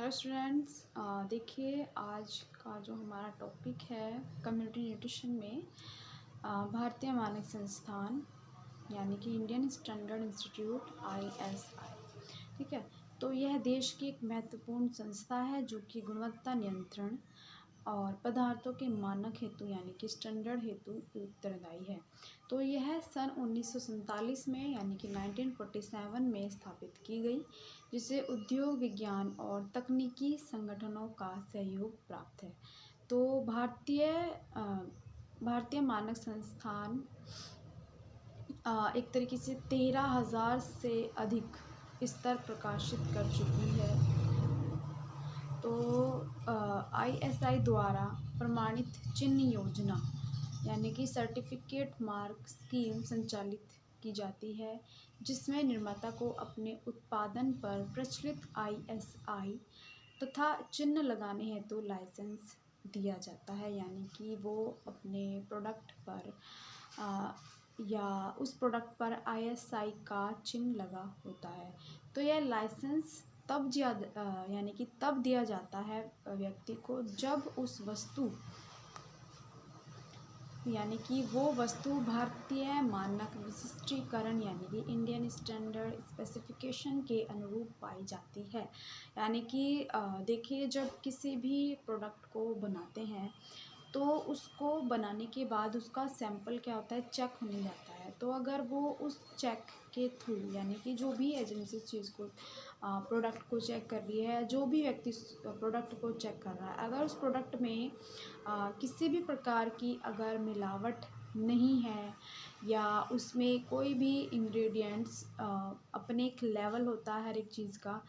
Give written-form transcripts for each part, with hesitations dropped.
Hello students, देखिए आज का जो हमारा टॉपिक है कम्युनिटी न्यूट्रिशन में भारतीय मानक संस्थान यानी कि इंडियन स्टैंडर्ड इंस्टीट्यूट ISI। ठीक है, तो यह देश की एक महत्वपूर्ण संस्था है जो कि गुणवत्ता नियंत्रण और पदार्थों के मानक हेतु यानी कि स्टैंडर्ड हेतु उत्तरदायी है। तो यह सन 1947 में यानी कि 1947 में स्थापित की गई, जिसे उद्योग विज्ञान और तकनीकी संगठनों का सहयोग प्राप्त है। तो भारतीय मानक संस्थान एक तरीके से 13,000 से अधिक स्तर प्रकाशित कर चुकी है। तो ISI द्वारा प्रमाणित चिन्ह योजना यानी कि सर्टिफिकेट मार्क स्कीम संचालित की जाती है, जिसमें निर्माता को अपने उत्पादन पर प्रचलित ISI तथा चिन्ह लगाने हेतु लाइसेंस दिया जाता है, यानी कि वो अपने प्रोडक्ट पर या उस प्रोडक्ट पर ISI का चिन्ह लगा होता है। तो यह लाइसेंस तब दिया जाता है व्यक्ति को जब उस वस्तु यानी कि वो वस्तु भारतीय मानक विशिष्टीकरण यानी कि इंडियन स्टैंडर्ड स्पेसिफिकेशन के अनुरूप पाई जाती है। यानी कि देखिए, जब किसी भी प्रोडक्ट को बनाते हैं तो उसको बनाने के बाद उसका सैंपल क्या होता है, चेक होने जाता है। तो अगर वो उस चेक के थ्रू यानी कि जो भी एजेंसी चीज़ को प्रोडक्ट को चेक कर रही है, जो भी व्यक्ति प्रोडक्ट को चेक कर रहा है, अगर उस प्रोडक्ट में किसी भी प्रकार की अगर मिलावट नहीं है या उसमें कोई भी इंग्रेडिएंट्स अपने एक लेवल होता है हर एक चीज़ का,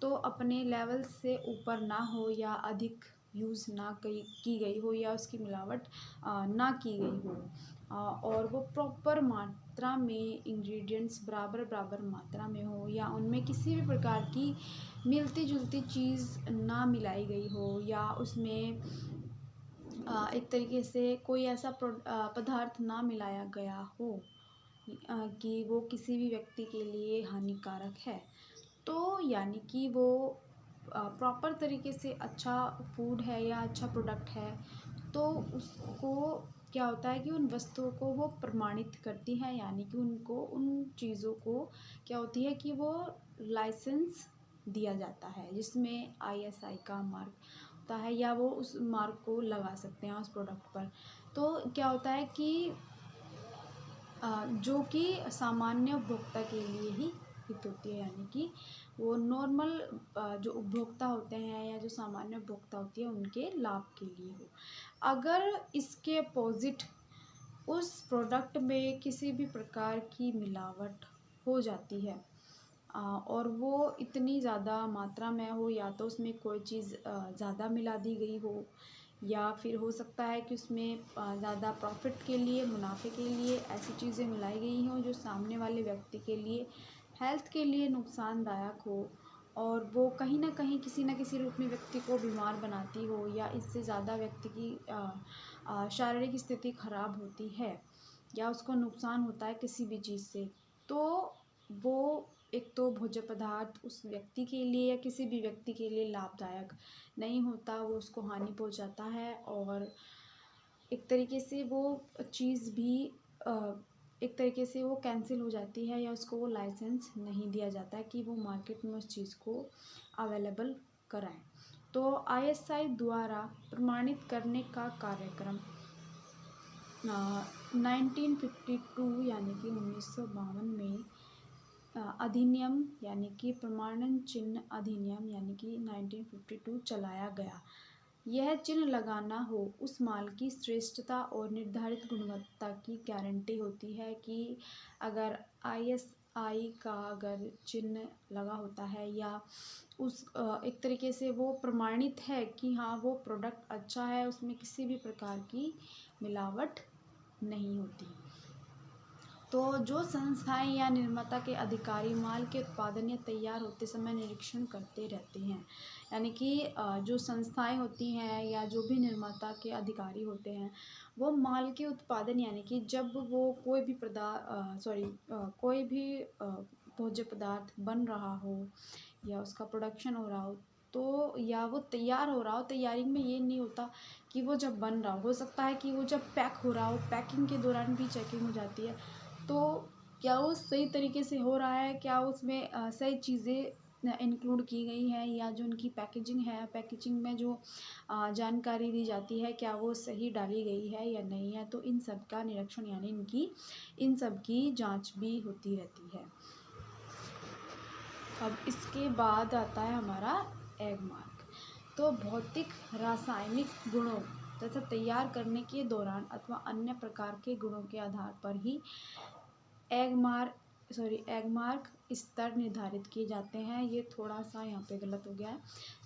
तो अपने लेवल से ऊपर ना हो या अधिक यूज़ ना की गई हो या उसकी मिलावट ना की गई हो, और वो प्रॉपर मात्रा में इंग्रेडिएंट्स बराबर मात्रा में हो या उनमें किसी भी प्रकार की मिलती जुलती चीज़ ना मिलाई गई हो या उसमें एक तरीके से कोई ऐसा पदार्थ ना मिलाया गया हो कि वो किसी भी व्यक्ति के लिए हानिकारक है, तो यानी कि वो प्रॉपर तरीके से अच्छा फूड है या अच्छा प्रोडक्ट है, तो उसको क्या होता है कि उन वस्तुओं को वो प्रमाणित करती है, यानी कि उनको उन चीज़ों को क्या होती है कि वो लाइसेंस दिया जाता है, जिसमें ISI का मार्क होता है या वो उस मार्क को लगा सकते हैं उस प्रोडक्ट पर। तो क्या होता है कि जो कि सामान्य उपभोक्ता के लिए ही हित होती है, यानी कि वो नॉर्मल जो उपभोक्ता होते हैं या जो सामान्य उपभोक्ता होती है उनके लाभ के लिए हो। अगर इसके अपोजिट उस प्रोडक्ट में किसी भी प्रकार की मिलावट हो जाती है और वो इतनी ज़्यादा मात्रा में हो, या तो उसमें कोई चीज़ ज़्यादा मिला दी गई हो या फिर हो सकता है कि उसमें ज़्यादा प्रॉफिट के लिए, मुनाफे के लिए ऐसी चीज़ें मिलाई गई हों जो सामने वाले व्यक्ति के लिए, हेल्थ के लिए नुकसानदायक हो और वो कहीं न कहीं किसी न किसी रूप में व्यक्ति को बीमार बनाती हो या इससे ज़्यादा व्यक्ति की शारीरिक स्थिति खराब होती है या उसको नुकसान होता है किसी भी चीज़ से, तो वो एक तो भोज्य पदार्थ उस व्यक्ति के लिए या किसी भी व्यक्ति के लिए लाभदायक नहीं होता, वो उसको हानि पहुंचाता है और एक तरीके से वो चीज़ भी एक तरीके से वो कैंसिल हो जाती है या उसको वो लाइसेंस नहीं दिया जाता है कि वो मार्केट में उस चीज़ को अवेलेबल कराएं। तो ISI द्वारा प्रमाणित करने का कार्यक्रम 1952 यानी कि 1952 में अधिनियम यानी कि प्रमाणन चिन्ह अधिनियम यानी कि 1952 चलाया गया। यह चिन्ह लगाना हो उस माल की श्रेष्ठता और निर्धारित गुणवत्ता की गारंटी होती है कि अगर ISI का अगर चिन्ह लगा होता है या उस एक तरीके से वो प्रमाणित है कि हाँ वो प्रोडक्ट अच्छा है, उसमें किसी भी प्रकार की मिलावट नहीं होती। तो जो संस्थाएं या निर्माता के अधिकारी माल के उत्पादन या तैयार होते समय निरीक्षण करते रहते हैं, यानी कि जो संस्थाएं होती हैं या जो भी निर्माता के अधिकारी होते हैं, वो माल के उत्पादन यानी कि जब वो कोई भी कोई भी भोज्य पदार्थ बन रहा हो या उसका प्रोडक्शन हो रहा हो, तो या वो तैयार हो रहा हो, तैयारी में ये नहीं होता कि वो जब बन रहा हो सकता है कि वो जब पैक हो रहा हो, पैकिंग के दौरान भी चेकिंग हो जाती है। तो क्या वो सही तरीके से हो रहा है, क्या उसमें सही चीज़ें इंक्लूड की गई हैं, या जो उनकी पैकेजिंग है, पैकेजिंग में जो जानकारी दी जाती है क्या वो सही डाली गई है या नहीं है। तो इन सब का निरीक्षण यानी इन सब की जांच भी होती रहती है। अब इसके बाद आता है हमारा एग मार्क। तो भौतिक रासायनिक गुणों तथा तैयार करने के दौरान अथवा अन्य प्रकार के गुणों के आधार पर ही एग मार्क स्तर निर्धारित किए जाते हैं। ये थोड़ा सा यहाँ पे गलत हो गया है।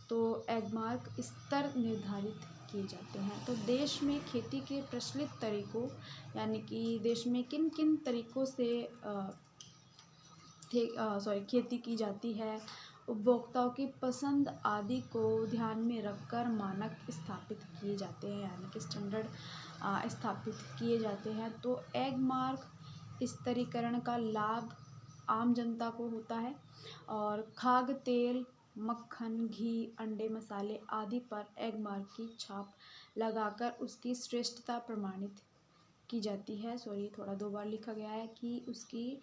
तो एग मार्क स्तर निर्धारित किए जाते हैं। तो देश में खेती के प्रचलित तरीकों यानी कि देश में किन किन तरीकों से खेती की जाती है, उपभोक्ताओं की पसंद आदि को ध्यान में रखकर मानक स्थापित किए जाते हैं यानी कि स्टैंडर्ड स्थापित किए जाते हैं। तो एग मार्क स्तरीकरण का लाभ आम जनता को होता है और खाद्य तेल, मक्खन, घी, अंडे, मसाले आदि पर एग मार्क की छाप लगाकर उसकी श्रेष्ठता प्रमाणित की जाती है। थोड़ा 2 बार लिखा गया है कि उसकी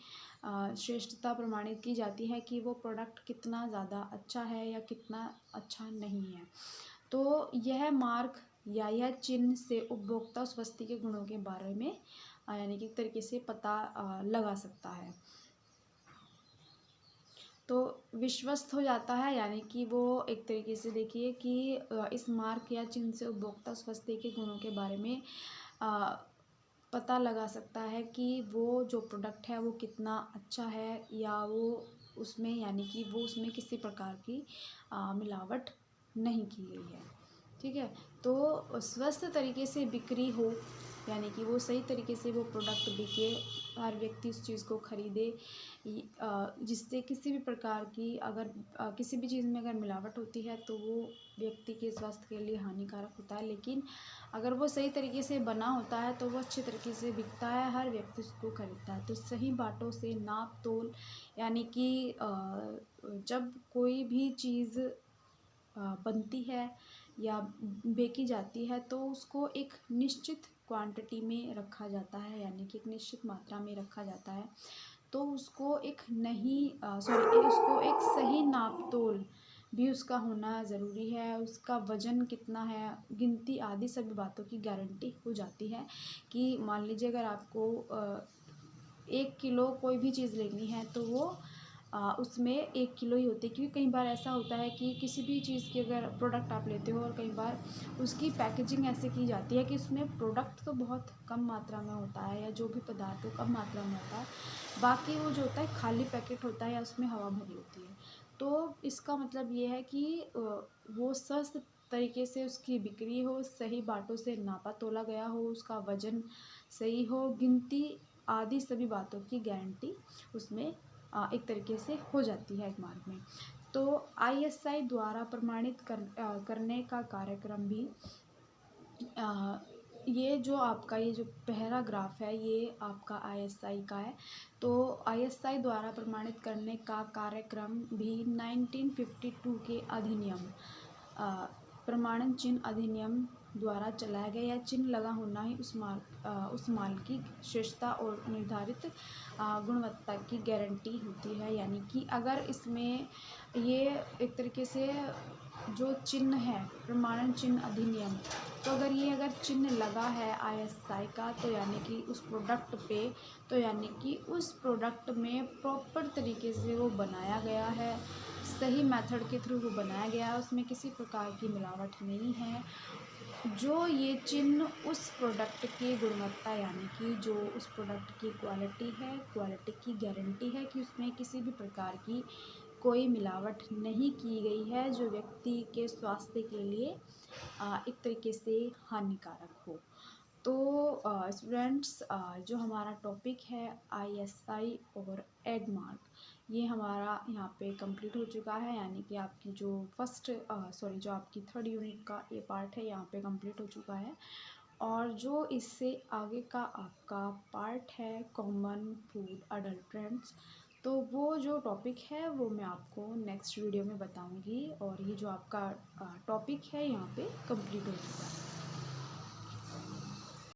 श्रेष्ठता प्रमाणित की जाती है कि वो प्रोडक्ट कितना ज़्यादा अच्छा है या कितना अच्छा नहीं है। तो यह मार्क या यह चिन्ह से उपभोक्ता उस वस्तु के गुणों के बारे में यानी कि एक तरीके से पता लगा सकता है। तो विश्वस्त हो जाता है यानी कि वो एक तरीके से देखिए कि इस मार्क या चिन्ह से उपभोक्ता उस वस्तु के गुणों के बारे में पता लगा सकता है कि वो जो प्रोडक्ट है वो कितना अच्छा है या वो उसमें यानी कि वो उसमें किसी प्रकार की मिलावट नहीं की गई है। ठीक है। तो स्वस्थ तरीके से बिक्री हो यानी कि वो सही तरीके से वो प्रोडक्ट बिके, हर व्यक्ति उस चीज़ को खरीदे, जिससे किसी भी प्रकार की अगर किसी भी चीज़ में अगर मिलावट होती है तो वो व्यक्ति के स्वास्थ्य के लिए हानिकारक होता है। लेकिन अगर वो सही तरीके से बना होता है तो वो अच्छे तरीके से बिकता है, हर व्यक्ति उसको खरीदता है। तो सही बाटों से नाप तोल यानी कि जब कोई भी चीज़ बनती है या बेची जाती है तो उसको एक निश्चित क्वांटिटी में रखा जाता है यानी कि एक निश्चित मात्रा में रखा जाता है। तो उसको उसको एक सही नाप तोल भी उसका होना ज़रूरी है, उसका वज़न कितना है, गिनती आदि सभी बातों की गारंटी हो जाती है। कि मान लीजिए अगर आपको 1 किलो कोई भी चीज़ लेनी है तो वो उसमें 1 किलो ही होती है। क्योंकि कई बार ऐसा होता है कि किसी भी चीज़ की अगर प्रोडक्ट आप लेते हो और कई बार उसकी पैकेजिंग ऐसे की जाती है कि उसमें प्रोडक्ट तो बहुत कम मात्रा में होता है या जो भी पदार्थ हो कम मात्रा में होता है, बाकी वो जो होता है खाली पैकेट होता है या उसमें हवा भरी होती है। तो इसका मतलब ये है कि वो स्वस्थ तरीके से उसकी बिक्री हो, सही बाटों से नापा तोला गया हो, उसका वज़न सही हो, गिनती आदि सभी बातों की गारंटी उसमें एक तरीके से हो जाती है एक मार्क में। तो आईएसआई द्वारा प्रमाणित करने का कार्यक्रम भी ये जो पहला ग्राफ है ये आपका आईएसआई का है। तो आईएसआई द्वारा प्रमाणित करने का कार्यक्रम भी 1952 के अधिनियम प्रमाणन चिन्ह अधिनियम द्वारा चलाया गया। यह चिन्ह लगा होना ही उस माल की श्रेष्ठता और निर्धारित गुणवत्ता की गारंटी होती है। यानी कि अगर इसमें ये एक तरीके से जो चिन्ह है प्रमाणन चिन्ह अधिनियम, तो अगर चिन्ह लगा है आईएसआई का तो यानी कि उस प्रोडक्ट पे, तो यानी कि उस प्रोडक्ट में प्रॉपर तरीके से वो बनाया गया है, सही मेथड के थ्रू वो बनाया गया है, उसमें किसी प्रकार की मिलावट नहीं है। जो ये चिन्ह उस प्रोडक्ट की गुणवत्ता यानी कि जो उस प्रोडक्ट की क्वालिटी है, क्वालिटी की गारंटी है कि उसमें किसी भी प्रकार की कोई मिलावट नहीं की गई है जो व्यक्ति के स्वास्थ्य के लिए एक तरीके से हानिकारक हो। तो स्टूडेंट्स, जो हमारा टॉपिक है आईएसआई और एग मार्क, ये हमारा यहाँ पे कंप्लीट हो चुका है। यानी कि आपकी जो जो आपकी 3rd यूनिट का ये पार्ट है यहाँ पे कंप्लीट हो चुका है। और जो इससे आगे का आपका पार्ट है कॉमन फूड अडल्ट्रेंट्स, तो वो जो टॉपिक है वो मैं आपको नेक्स्ट वीडियो में बताऊंगी, और ये जो आपका टॉपिक है यहाँ पे कंप्लीट हो चुका है।